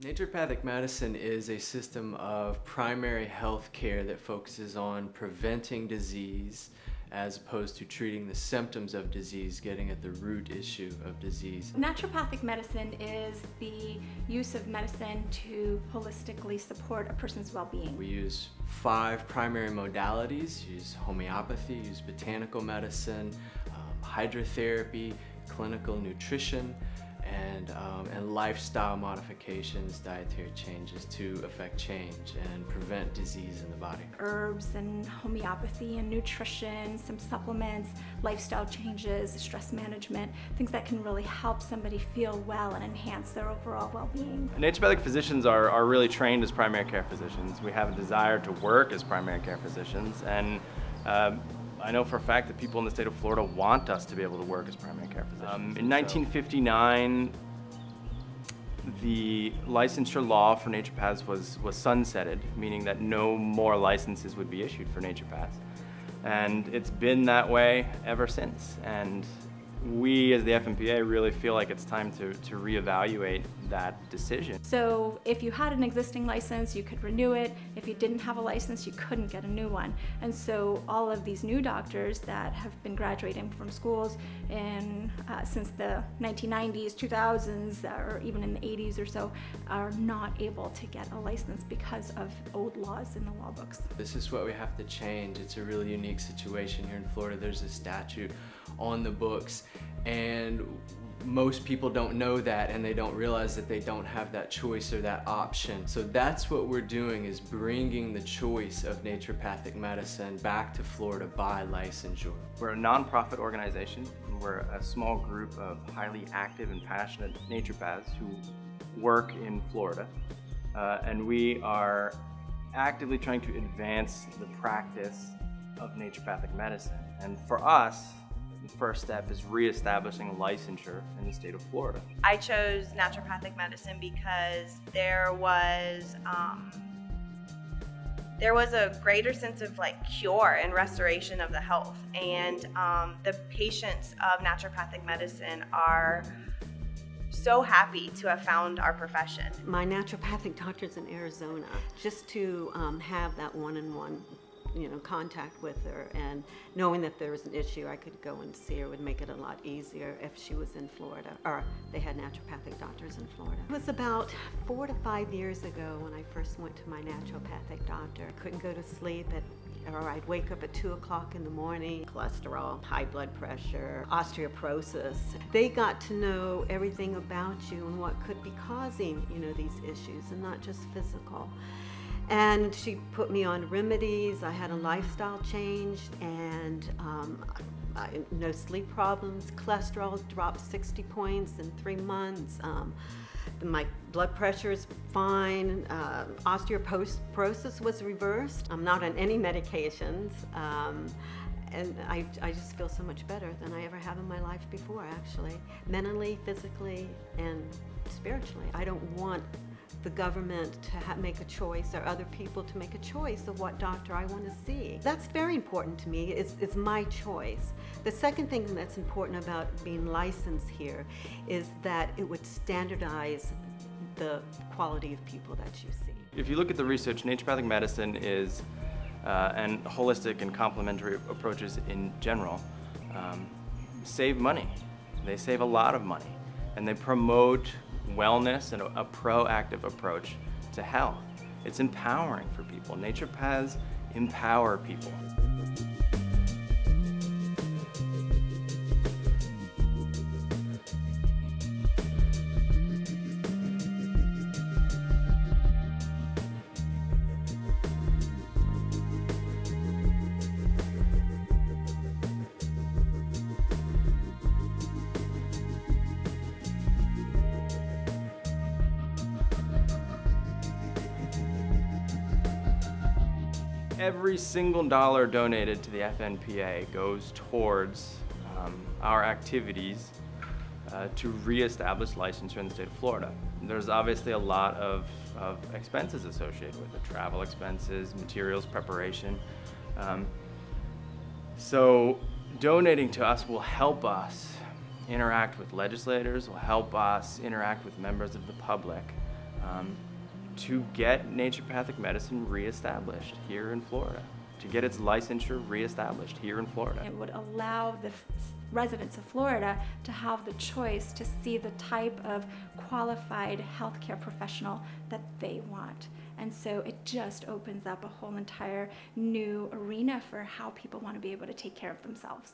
Naturopathic medicine is a system of primary health care that focuses on preventing disease as opposed to treating the symptoms of disease, getting at the root issue of disease. Naturopathic medicine is the use of medicine to holistically support a person's well-being. We use 5 primary modalities. Use homeopathy, use botanical medicine, hydrotherapy, clinical nutrition, and lifestyle modifications, dietary changes to affect change and prevent disease in the body. Herbs and homeopathy and nutrition, some supplements, lifestyle changes, stress management, things that can really help somebody feel well and enhance their overall well-being. Naturopathic physicians are really trained as primary care physicians. We have a desire to work as primary care physicians, and I know for a fact that people in the state of Florida want us to be able to work as primary care physicians. In 1959, the licensure law for naturopaths was sunsetted, meaning that no more licenses would be issued for naturopaths. And it's been that way ever since. And we as the FNPA really feel like it's time to reevaluate that decision. So if you had an existing license, you could renew it. If you didn't have a license, you couldn't get a new one. And so all of these new doctors that have been graduating from schools since the 1990s, 2000s, or even in the 80s or so, are not able to get a license because of old laws in the law books. This is what we have to change. It's a really unique situation here in Florida. There's a statute on the books, and most people don't know that, and they don't realize that they don't have that choice or that option. So that's what we're doing, is bringing the choice of naturopathic medicine back to Florida by licensure. We're a nonprofit organization, and we're a small group of highly active and passionate naturopaths who work in Florida, and we are actively trying to advance the practice of naturopathic medicine. And for us, the first step is reestablishing licensure in the state of Florida. I chose naturopathic medicine because there was a greater sense of cure and restoration of the health, and the patients of naturopathic medicine are so happy to have found our profession. My naturopathic doctor's in Arizona. Just to have that one-on-one contact with her, and knowing that there was an issue, I could go and see her would make it a lot easier if she was in Florida, or they had naturopathic doctors in Florida. It was about 4 to 5 years ago when I first went to my naturopathic doctor. I couldn't go to sleep, or I'd wake up at 2 o'clock in the morning. Cholesterol, high blood pressure, osteoporosis. They got to know everything about you and what could be causing these issues, and not just physical. And she put me on remedies. I had a lifestyle change, and no sleep problems. Cholesterol dropped 60 points in 3 months. My blood pressure is fine. Osteoporosis was reversed. I'm not on any medications. And I just feel so much better than I ever have in my life before, actually. Mentally, physically, and spiritually. I don't want the government to make a choice, or other people to make a choice of what doctor I want to see. That's very important to me. It's my choice. The second thing that's important about being licensed here is that it would standardize the quality of people that you see. If you look at the research, naturopathic medicine is, and holistic and complementary approaches in general, save money. They save a lot of money, and they promote wellness and a proactive approach to health. It's empowering for people. Naturopaths empower people. Every single dollar donated to the FNPA goes towards our activities to reestablish licensure in the state of Florida. There's obviously a lot of expenses associated with it, travel expenses, materials preparation. So donating to us will help us interact with legislators, will help us interact with members of the public to get naturopathic medicine reestablished here in Florida, to get its licensure reestablished here in Florida. It would allow the residents of Florida to have the choice to see the type of qualified healthcare professional that they want. And so it just opens up a whole entire new arena for how people want to be able to take care of themselves.